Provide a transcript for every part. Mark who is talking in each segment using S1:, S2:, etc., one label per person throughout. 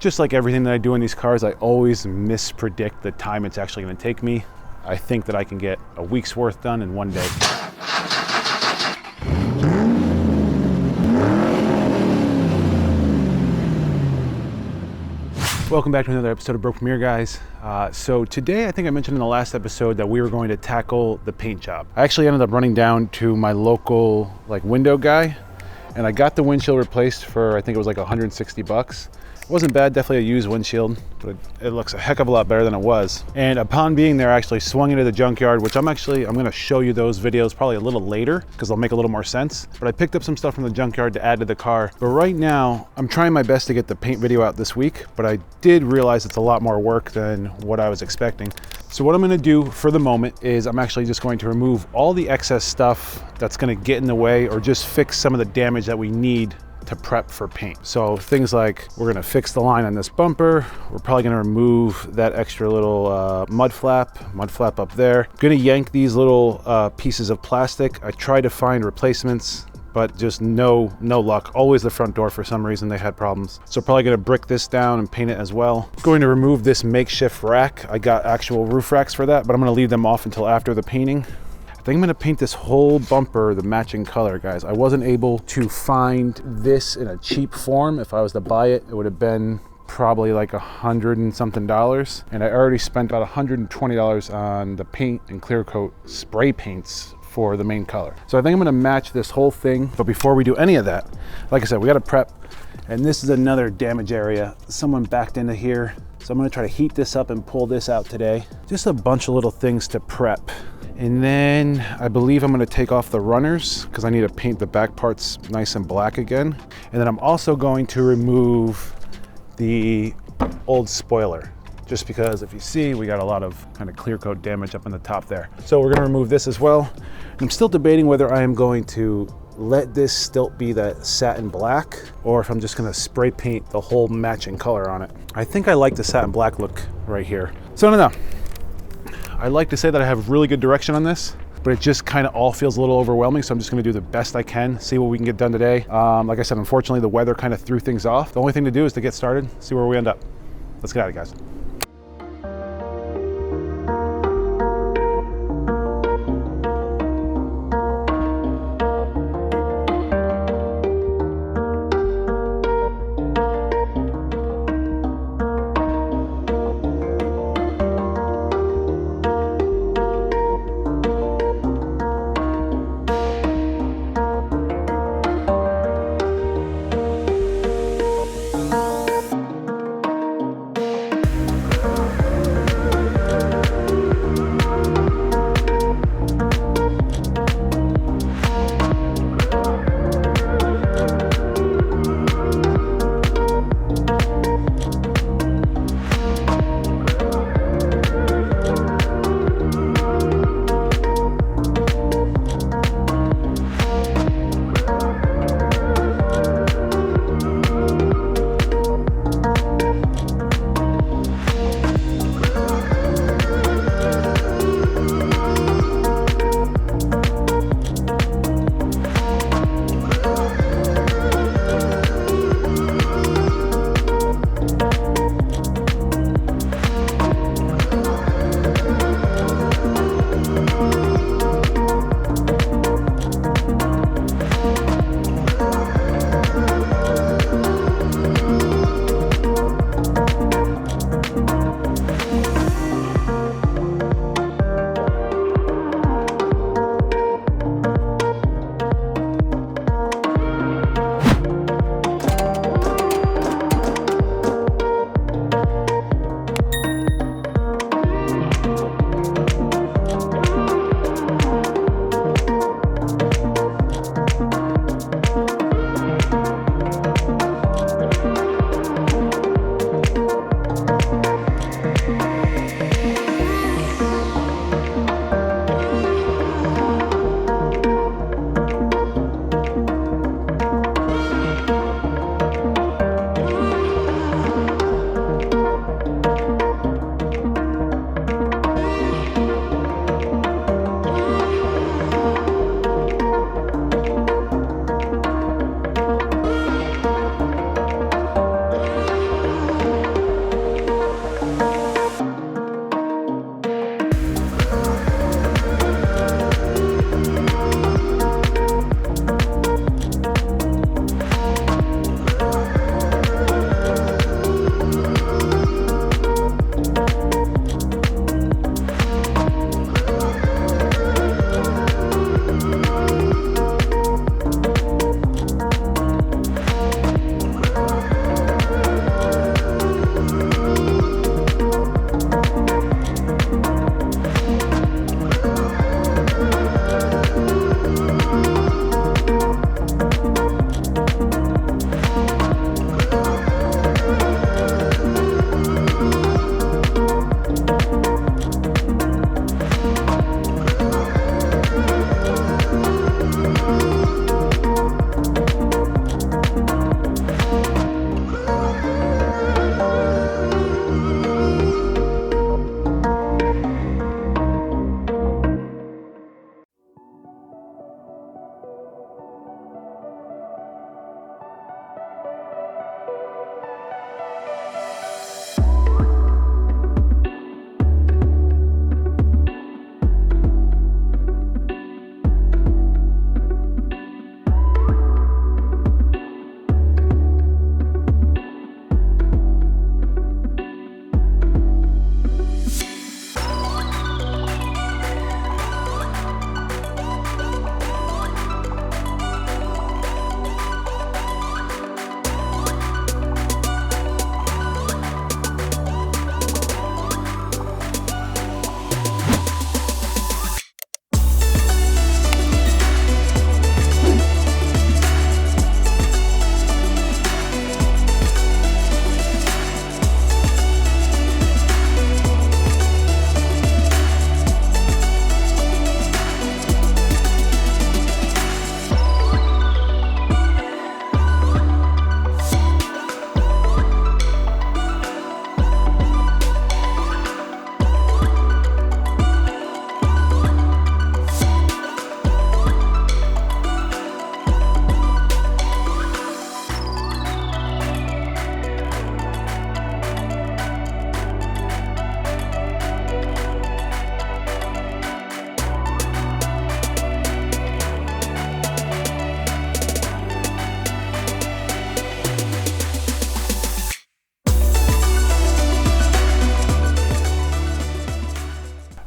S1: Just like everything that I do in these cars, I always mispredict the time it's actually going to take me. I think that I can get a week's worth done in one day. Welcome back to another episode of Broke Premiere, guys. So today, I think I mentioned in the last episode that we were going to tackle the paint job. I actually ended up running down to my local window guy, and I got the windshield replaced for, I think it was like 160 bucks. It wasn't bad, definitely a used windshield, but it looks a heck of a lot better than it was. And upon being there, I actually swung into the junkyard, which I'm gonna show you those videos probably a little later because they'll make a little more sense. But I picked up some stuff from the junkyard to add to the car. But right now, I'm trying my best to get the paint video out this week, but I did realize it's a lot more work than what I was expecting. So what I'm gonna do for the moment is I'm actually just going to remove all the excess stuff that's gonna get in the way or just fix some of the damage that we need to prep for paint. So things like we're gonna fix the line on this bumper. We're probably gonna remove that extra little mud flap up there. Gonna yank these little pieces of plastic. I tried to find replacements, but just no luck. Always the front door, for some reason they had problems. So probably gonna brick this down and paint it as well. Going to remove this makeshift rack. I got actual roof racks for that, but I'm gonna leave them off until after the painting. I think I'm gonna paint this whole bumper the matching color, guys. I wasn't able to find this in a cheap form. If I was to buy it, it would have been probably like $100 and something. And I already spent about $120 on the paint and clear coat spray paints for the main color. So I think I'm gonna match this whole thing. But before we do any of that, like I said, we gotta prep. And this is another damage area. Someone backed into here. So I'm gonna try to heat this up and pull this out today. Just a bunch of little things to prep. And then I believe I'm gonna take off the runners because I need to paint the back parts nice and black again. And then I'm also going to remove the old spoiler, just because if you see, we got a lot of kind of clear coat damage up on the top there. So we're gonna remove this as well. And I'm still debating whether I am going to let this still be that satin black or if I'm just gonna spray paint the whole matching color on it. I think I like the satin black look right here. So I don't know. I like to say that I have really good direction on this, but it just kind of all feels a little overwhelming. So I'm just gonna do the best I can, see what we can get done today. Like I said, unfortunately, the weather kind of threw things off. The only thing to do is to get started, see where we end up. Let's get at it, guys.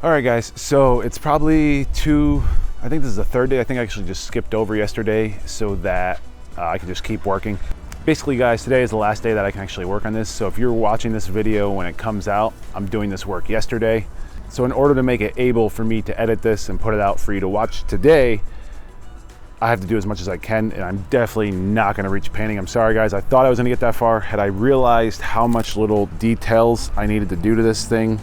S1: All right, guys, so it's probably I think this is the third day. I think I actually just skipped over yesterday so that I can just keep working. Basically, guys, today is the last day that I can actually work on this. So if you're watching this video when it comes out, I'm doing this work yesterday. So in order to make it able for me to edit this and put it out for you to watch today, I have to do as much as I can, and I'm definitely not gonna reach painting. I'm sorry, guys. I thought I was gonna get that far. Had I realized how much little details I needed to do to this thing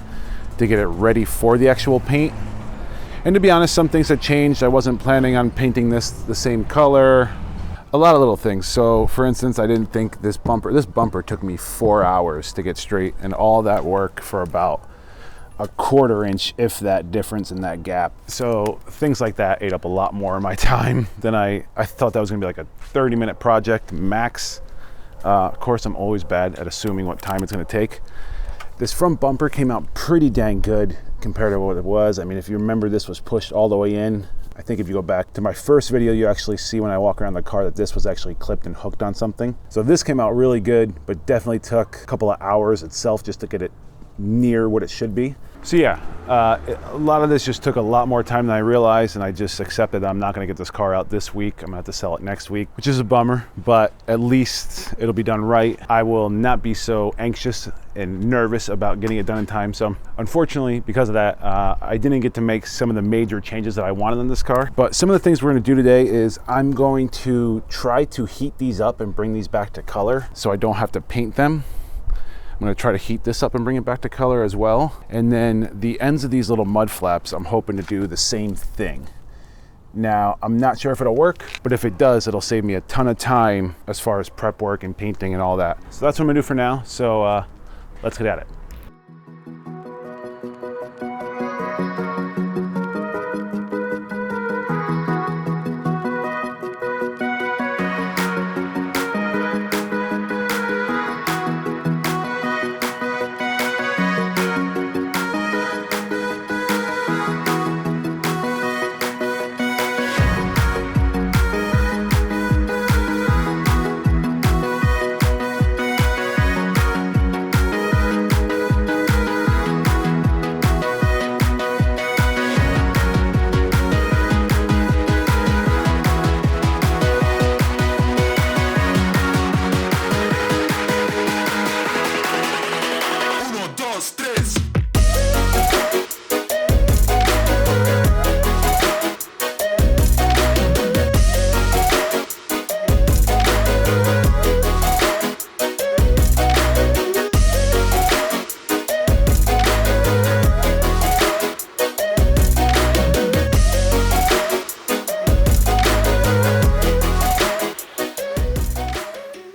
S1: to get it ready for the actual paint. And to be honest, some things had changed. I wasn't planning on painting this the same color. A lot of little things. So for instance, I didn't think this bumper took me 4 hours to get straight, and all that work for about a 1/4 inch, if that, difference in that gap. So things like that ate up a lot more of my time than I thought that was gonna be like a 30-minute project max. Of course, I'm always bad at assuming what time it's gonna take. This front bumper came out pretty dang good compared to what it was. I mean, if you remember, this was pushed all the way in. I think if you go back to my first video, you actually see when I walk around the car that this was actually clipped and hooked on something. So this came out really good, but definitely took a couple of hours itself just to get it near what it should be. So yeah, a lot of this just took a lot more time than I realized, and I just accepted that I'm not gonna get this car out this week. I'm gonna have to sell it next week, which is a bummer, but at least it'll be done right. I will not be so anxious and nervous about getting it done in time. So unfortunately, because of that, I didn't get to make some of the major changes that I wanted in this car. But some of the things we're gonna do today is I'm going to try to heat these up and bring these back to color so I don't have to paint them. I'm gonna try to heat this up and bring it back to color as well. And then the ends of these little mud flaps, I'm hoping to do the same thing. Now, I'm not sure if it'll work, but if it does, it'll save me a ton of time as far as prep work and painting and all that. So that's what I'm gonna do for now. So let's get at it.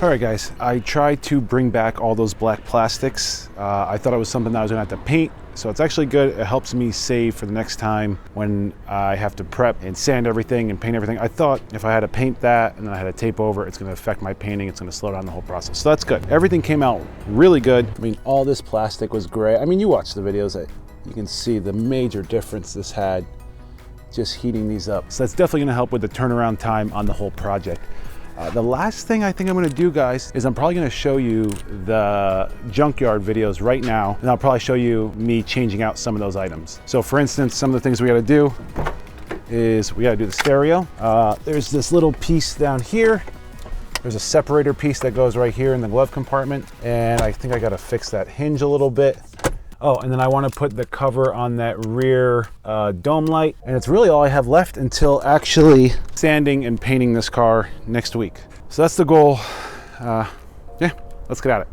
S1: All right, guys, I tried to bring back all those black plastics. I thought it was something that I was gonna have to paint, so it's actually good. It helps me save for the next time when I have to prep and sand everything and paint everything. I thought if I had to paint that and then I had to tape over, it's gonna affect my painting. It's gonna slow down the whole process. So that's good. Everything came out really good. I mean, all this plastic was gray. I mean, you watch the videos, you can see the major difference this had just heating these up. So that's definitely gonna help with the turnaround time on the whole project. The last thing I think I'm gonna do, guys, is I'm probably gonna show you the junkyard videos right now, and I'll probably show you me changing out some of those items. So for instance, some of the things we gotta do is we gotta do the stereo. There's this little piece down here. There's a separator piece that goes right here in the glove compartment, and I think I gotta fix that hinge a little bit. Oh, and then I want to put the cover on that rear dome light. And it's really all I have left until actually sanding and painting this car next week. So that's the goal. Yeah, let's get at it.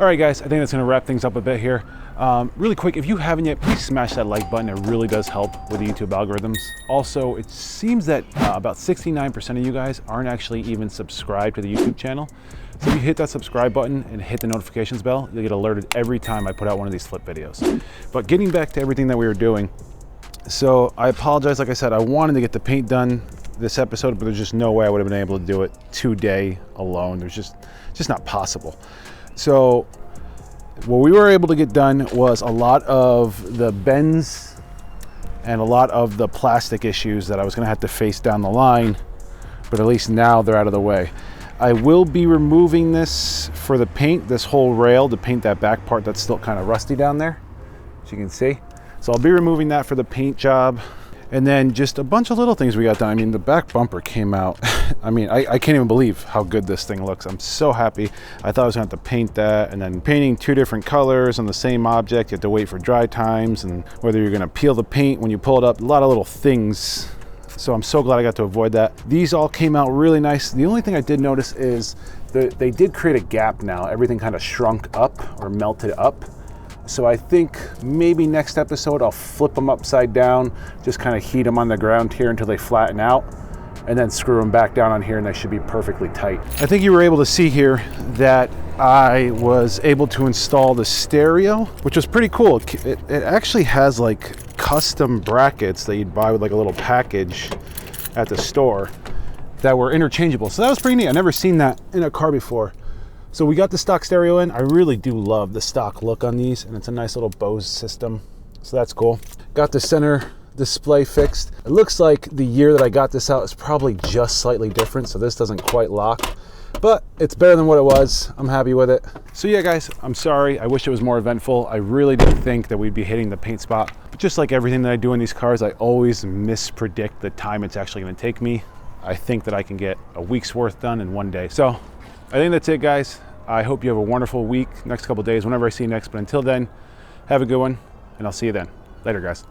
S1: All right, guys, I think that's gonna wrap things up a bit here. Really quick, if you haven't yet, please smash that like button. It really does help with the YouTube algorithms. Also, it seems that about 69% of you guys aren't actually even subscribed to the YouTube channel. So if you hit that subscribe button and hit the notifications bell, you'll get alerted every time I put out one of these flip videos. But getting back to everything that we were doing, so I apologize. Like I said, I wanted to get the paint done this episode, but there's just no way I would have been able to do it today alone. There's just not possible. So what we were able to get done was a lot of the bends and a lot of the plastic issues that I was gonna have to face down the line, but at least now they're out of the way. I will be removing this for the paint, this whole rail, to paint that back part that's still kind of rusty down there, as you can see. So I'll be removing that for the paint job. And then just a bunch of little things we got done. I mean, the back bumper came out. I mean, I can't even believe how good this thing looks. I'm so happy. I thought I was gonna have to paint that, and then painting 2 different colors on the same object, you have to wait for dry times, and whether you're gonna peel the paint when you pull it up, a lot of little things. So I'm so glad I got to avoid that. These all came out really nice. The only thing I did notice is that they did create a gap now. Everything kind of shrunk up or melted up. So I think maybe next episode I'll flip them upside down, just kind of heat them on the ground here until they flatten out, and then screw them back down on here, and they should be perfectly tight. I think you were able to see here that I was able to install the stereo, which was pretty cool. It actually has like custom brackets that you'd buy with like a little package at the store that were interchangeable. So that was pretty neat. I've never seen that in a car before. So we got the stock stereo in. I really do love the stock look on these, and it's a nice little Bose system. So that's cool. Got the center display fixed. It looks like the year that I got this out is probably just slightly different, so this doesn't quite lock, but it's better than what it was. I'm happy with it. So yeah, guys, I'm sorry. I wish it was more eventful. I really did think that we'd be hitting the paint spot, but just like everything that I do in these cars, I always mispredict the time it's actually gonna take me. I think that I can get a week's worth done in one day. So I think that's it, guys. I hope you have a wonderful week, next couple days, whenever I see you next. But until then, have a good one, and I'll see you then. Later, guys.